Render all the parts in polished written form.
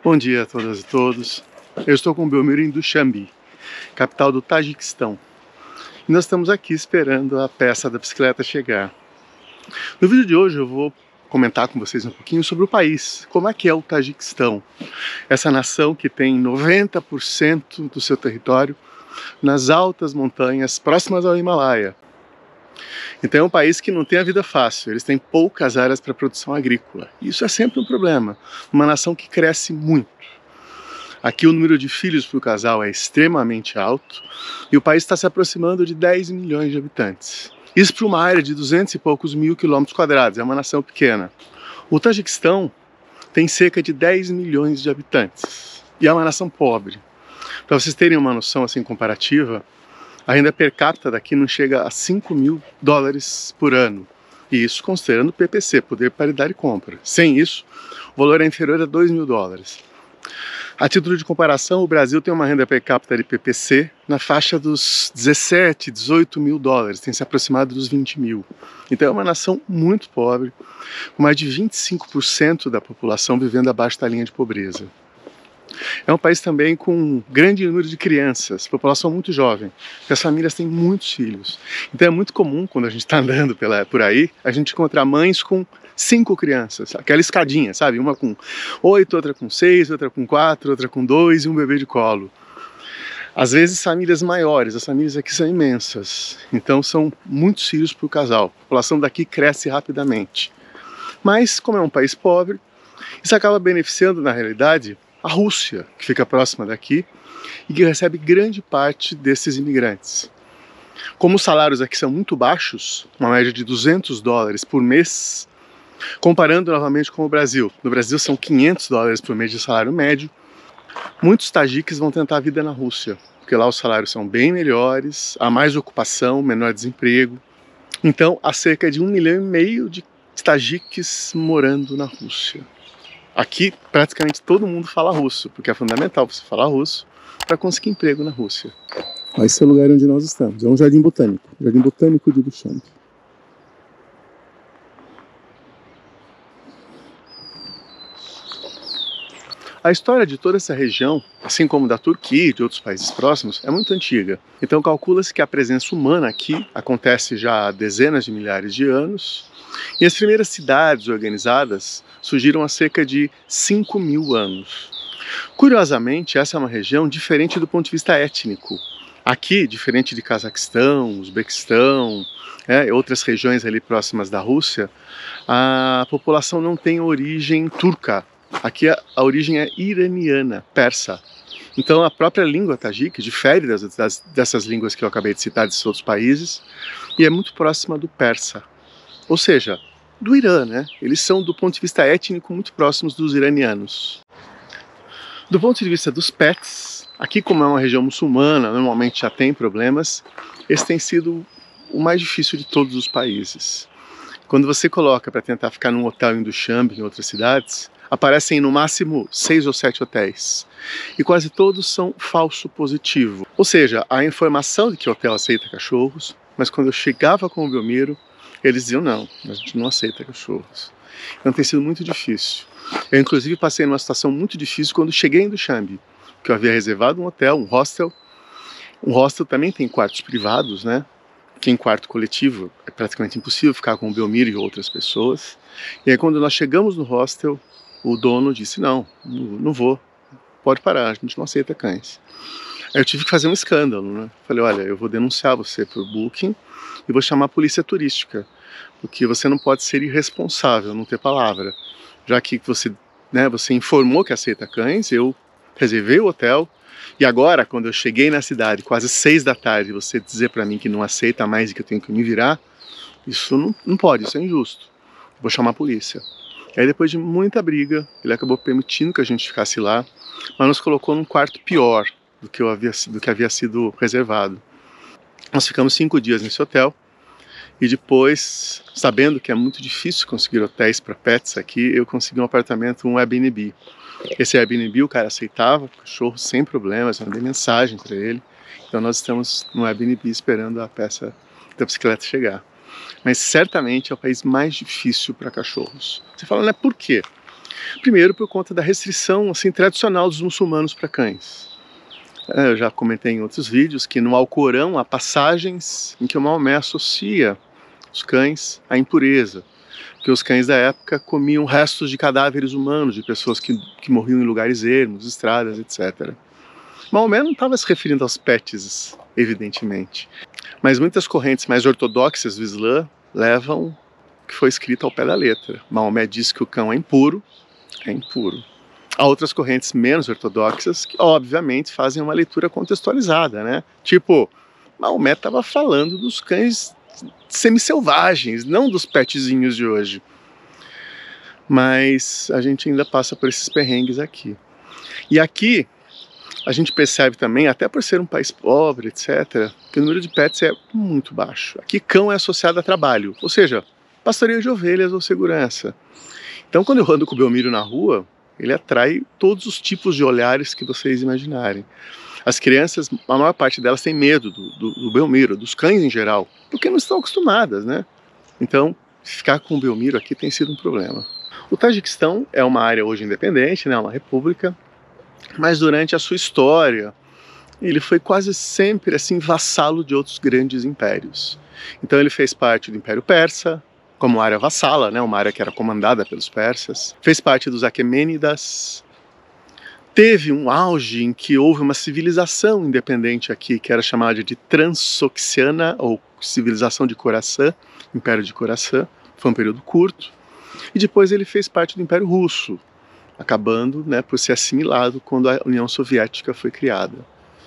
Bom dia a todas e todos. Eu estou com o Belmiro em Dushanbe, capital do Tajiquistão. E nós estamos aqui esperando a peça da bicicleta chegar. No vídeo de hoje eu vou comentar com vocês um pouquinho sobre o país, como é que é o Tajiquistão. Essa nação que tem 90% do seu território nas altas montanhas próximas ao Himalaia. Então é um país que não tem a vida fácil, eles têm poucas áreas para produção agrícola. Isso é sempre um problema, uma nação que cresce muito. Aqui o número de filhos por casal é extremamente alto e o país está se aproximando de 10 milhões de habitantes. Isso para uma área de 200 e poucos mil quilômetros quadrados, é uma nação pequena. O Tajiquistão tem cerca de 10 milhões de habitantes e é uma nação pobre. Para vocês terem uma noção assim comparativa, a renda per capita daqui não chega a $5.000 por ano. E isso considerando o PPC, Poder Paridade de Compra. Sem isso, o valor é inferior a $2.000. A título de comparação, o Brasil tem uma renda per capita de PPC na faixa dos 17, 18 mil dólares, tem se aproximado dos 20 mil. Então é uma nação muito pobre, com mais de 25% da população vivendo abaixo da linha de pobreza. É um país também com um grande número de crianças, população muito jovem, porque as famílias têm muitos filhos. Então é muito comum, quando a gente está andando por aí, a gente encontrar mães com 5 crianças, aquela escadinha, sabe? Uma com 8, outra com 6, outra com 4, outra com 2 e um bebê de colo. Às vezes famílias maiores, as famílias aqui são imensas, então são muitos filhos por casal. A população daqui cresce rapidamente. Mas, como é um país pobre, isso acaba beneficiando, na realidade, a Rússia, que fica próxima daqui e que recebe grande parte desses imigrantes. Como os salários aqui são muito baixos, uma média de $200 por mês, comparando novamente com o Brasil. No Brasil são $500 por mês de salário médio. Muitos tajiques vão tentar a vida na Rússia, porque lá os salários são bem melhores, há mais ocupação, menor desemprego. Então há cerca de 1,5 milhão de tajiques morando na Rússia. Aqui praticamente todo mundo fala russo, porque é fundamental você falar russo para conseguir emprego na Rússia. Esse é o lugar onde nós estamos, é um jardim botânico de Dushanbe. A história de toda essa região, assim como da Turquia e de outros países próximos, é muito antiga. Então calcula-se que a presença humana aqui acontece já há dezenas de milhares de anos, e as primeiras cidades organizadas surgiram há cerca de 5 mil anos. Curiosamente, essa é uma região diferente do ponto de vista étnico. Aqui, diferente de Cazaquistão, Uzbequistão, outras regiões ali próximas da Rússia, a população não tem origem turca. Aqui a origem é iraniana, persa. Então a própria língua tajique difere dessas línguas que eu acabei de citar desses outros países e é muito próxima do persa. Ou seja, do Irã, né? Eles são, do ponto de vista étnico, muito próximos dos iranianos. Do ponto de vista dos pets, aqui como é uma região muçulmana, normalmente já tem problemas, esse tem sido o mais difícil de todos os países. Quando você coloca para tentar ficar num hotel em Dushanbe, em outras cidades, aparecem no máximo 6 ou 7 hotéis. E quase todos são falso positivo. Ou seja, a informação de que o hotel aceita cachorros, mas quando eu chegava com o Belmiro, eles diziam não, a gente não aceita cachorros. Então tem sido muito difícil. Eu inclusive passei numa situação muito difícil quando cheguei em Dushanbe, que eu havia reservado um hotel, um hostel. Um hostel também tem quartos privados, né? Que em quarto coletivo é praticamente impossível ficar com o Belmiro e outras pessoas. E aí quando nós chegamos no hostel, o dono disse, não vou, pode parar, a gente não aceita cães. Aí eu tive que fazer um escândalo, né? Falei, olha, eu vou denunciar você por Booking e vou chamar a polícia turística, porque você não pode ser irresponsável, não ter palavra. Já que você informou que aceita cães, eu reservei o hotel, e agora, quando eu cheguei na cidade, quase 6 da tarde, você dizer para mim que não aceita mais e que eu tenho que me virar, isso não pode, isso é injusto. Vou chamar a polícia. Aí depois de muita briga, ele acabou permitindo que a gente ficasse lá, mas nos colocou num quarto pior do que havia sido reservado. Nós ficamos 5 dias nesse hotel, e depois, sabendo que é muito difícil conseguir hotéis para pets aqui, eu consegui um apartamento, um Airbnb. Esse Airbnb o cara aceitava, cachorro sem problemas, eu mandei mensagem para ele. Então nós estamos no Airbnb esperando a peça da bicicleta chegar. Mas certamente é o país mais difícil para cachorros. Você fala, né, por quê? Primeiro por conta da restrição assim, tradicional dos muçulmanos para cães. Eu já comentei em outros vídeos que no Alcorão há passagens em que o Maomé associa os cães à impureza, que os cães da época comiam restos de cadáveres humanos, de pessoas que morriam em lugares ermos, estradas, etc. Maomé não estava se referindo aos pets, evidentemente, mas muitas correntes mais ortodoxas do Islã levam o que foi escrito ao pé da letra. Maomé diz que o cão é impuro. Há outras correntes menos ortodoxas que, obviamente, fazem uma leitura contextualizada, né? Tipo, Maomé estava falando dos cães semi-selvagens, não dos petzinhos de hoje. Mas a gente ainda passa por esses perrengues aqui. E aqui a gente percebe também, até por ser um país pobre, etc., que o número de pets é muito baixo. Aqui cão é associado a trabalho, ou seja, pastoreio de ovelhas ou segurança. Então quando eu ando com o Belmiro na rua, ele atrai todos os tipos de olhares que vocês imaginarem. As crianças, a maior parte delas tem medo do Belmiro, dos cães em geral, porque não estão acostumadas, né? Então, ficar com o Belmiro aqui tem sido um problema. O Tajiquistão é uma área hoje independente, né? Uma república, mas durante a sua história, ele foi quase sempre assim vassalo de outros grandes impérios. Então ele fez parte do Império Persa, como área vassala, né? Uma área que era comandada pelos persas. Fez parte dos Aquemênidas. Teve um auge em que houve uma civilização independente aqui, que era chamada de Transoxiana, ou civilização de Khorasan, Império de Khorasan. Foi um período curto. E depois ele fez parte do Império Russo, acabando, né, por ser assimilado quando a União Soviética foi criada.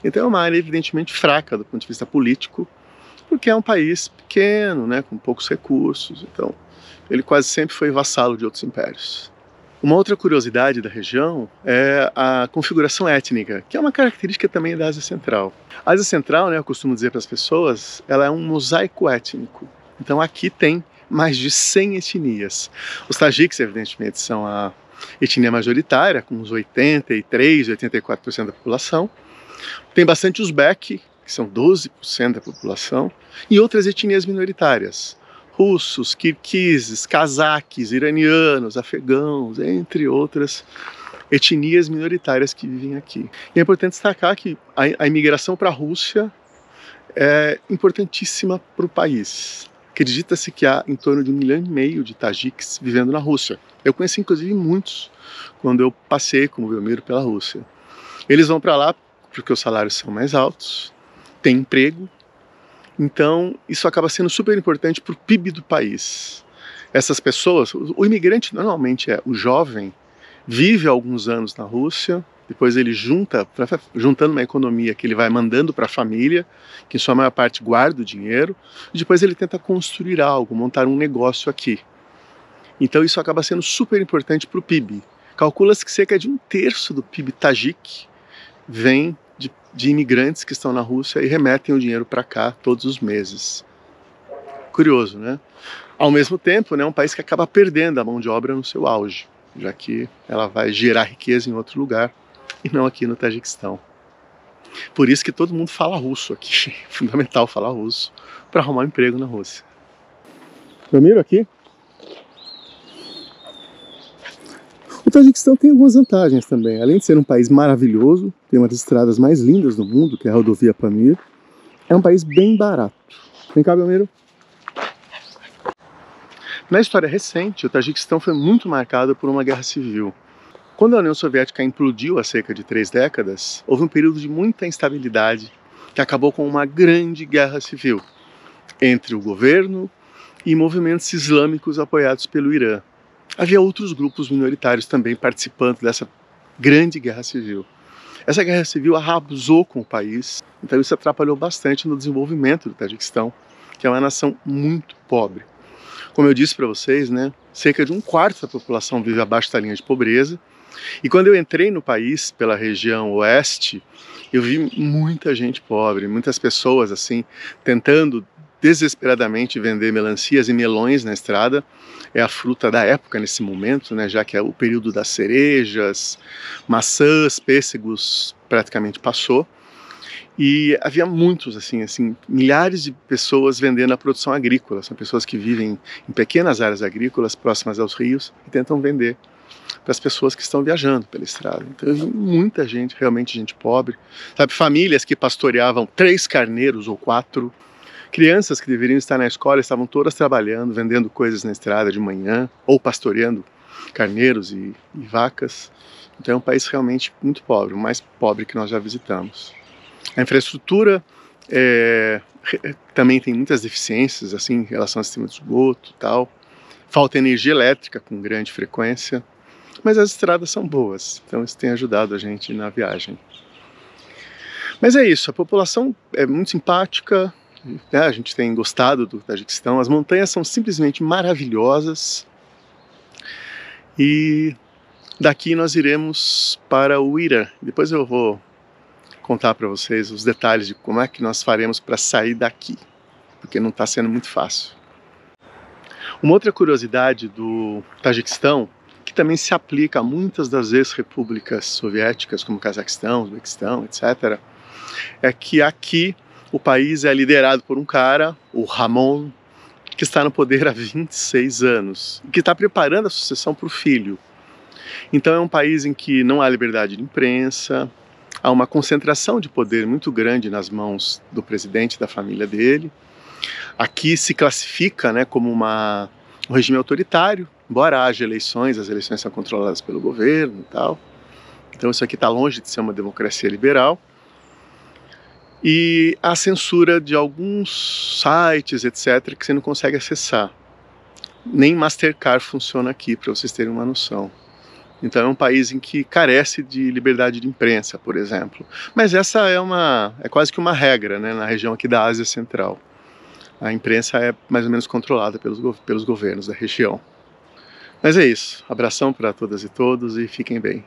Então é uma área evidentemente fraca do ponto de vista político, porque é um país pequeno, né, com poucos recursos. Então ele quase sempre foi vassalo de outros impérios. Uma outra curiosidade da região é a configuração étnica, que é uma característica também da Ásia Central. A Ásia Central, né, eu costumo dizer para as pessoas, ela é um mosaico étnico. Então aqui tem mais de 100 etnias. Os tajiques, evidentemente, são a etnia majoritária, com uns 83, 84% da população. Tem bastante uzbek, que são 12% da população, e outras etnias minoritárias. Russos, kirguizes, cazaques, iranianos, afegãos, entre outras etnias minoritárias que vivem aqui. E é importante destacar que a imigração para a Rússia é importantíssima para o país. Acredita-se que há em torno de 1,5 milhão de tajiques vivendo na Rússia. Eu conheci inclusive muitos quando eu passei como Belmiro pela Rússia. Eles vão para lá porque os salários são mais altos, tem emprego. Então, isso acaba sendo super importante para o PIB do país. Essas pessoas, o imigrante normalmente é o jovem, vive alguns anos na Rússia, depois ele juntando uma economia que ele vai mandando para a família, que em sua maior parte guarda o dinheiro, e depois ele tenta construir algo, montar um negócio aqui. Então isso acaba sendo super importante para o PIB. Calcula-se que cerca de 1/3 do PIB tajique vem de imigrantes que estão na Rússia e remetem o dinheiro para cá todos os meses. Curioso, né? Ao mesmo tempo, né, um país que acaba perdendo a mão de obra no seu auge, já que ela vai gerar riqueza em outro lugar e não aqui no Tajiquistão. Por isso que todo mundo fala russo aqui. É fundamental falar russo para arrumar um emprego na Rússia. Belmiro aqui? O Tajiquistão tem algumas vantagens também. Além de ser um país maravilhoso, tem uma das estradas mais lindas do mundo, que é a rodovia Pamir, é um país bem barato. Vem cá, Belmiro. Na história recente, o Tajiquistão foi muito marcado por uma guerra civil. Quando a União Soviética implodiu há cerca de 3 décadas, houve um período de muita instabilidade que acabou com uma grande guerra civil entre o governo e movimentos islâmicos apoiados pelo Irã. Havia outros grupos minoritários também participando dessa grande guerra civil. Essa guerra civil arrasou com o país, então isso atrapalhou bastante no desenvolvimento do Tajiquistão, que é uma nação muito pobre. Como eu disse para vocês, né, cerca de 1/4 da população vive abaixo da linha de pobreza. E quando eu entrei no país, pela região oeste, eu vi muita gente pobre, muitas pessoas assim, tentando desesperadamente vender melancias e melões na estrada. É a fruta da época nesse momento, né, já que é o período das cerejas, maçãs, pêssegos praticamente passou. E havia muitos, assim, milhares de pessoas vendendo a produção agrícola. São pessoas que vivem em pequenas áreas agrícolas próximas aos rios e tentam vender para as pessoas que estão viajando pela estrada. Então eu vi muita gente, realmente gente pobre, sabe, famílias que pastoreavam 3 carneiros ou 4, crianças que deveriam estar na escola estavam todas trabalhando, vendendo coisas na estrada de manhã, ou pastoreando carneiros e vacas. Então é um país realmente muito pobre, o mais pobre que nós já visitamos. A infraestrutura também tem muitas deficiências, assim, em relação ao sistema de esgoto e tal. Falta energia elétrica com grande frequência, mas as estradas são boas, então isso tem ajudado a gente na viagem. Mas é isso, a população é muito simpática, né? A gente tem gostado do Tajiquistão, as montanhas são simplesmente maravilhosas, e daqui nós iremos para o Irã. Depois eu vou contar para vocês os detalhes de como é que nós faremos para sair daqui, porque não está sendo muito fácil. Uma outra curiosidade do Tajiquistão, que também se aplica a muitas das ex-repúblicas soviéticas, como Cazaquistão, Uzbequistão, etc., é que aqui o país é liderado por um cara, o Ramon, que está no poder há 26 anos, que está preparando a sucessão para o filho. Então é um país em que não há liberdade de imprensa, há uma concentração de poder muito grande nas mãos do presidente e da família dele. Aqui se classifica, né, como um regime autoritário, embora haja eleições, as eleições são controladas pelo governo e tal. Então isso aqui está longe de ser uma democracia liberal. E há censura de alguns sites, etc., que você não consegue acessar. Nem Mastercard funciona aqui, para vocês terem uma noção. Então é um país em que carece de liberdade de imprensa, por exemplo. Mas essa é quase que uma regra, né, na região aqui da Ásia Central. A imprensa é mais ou menos controlada pelos governos da região. Mas é isso. Abração para todas e todos e fiquem bem.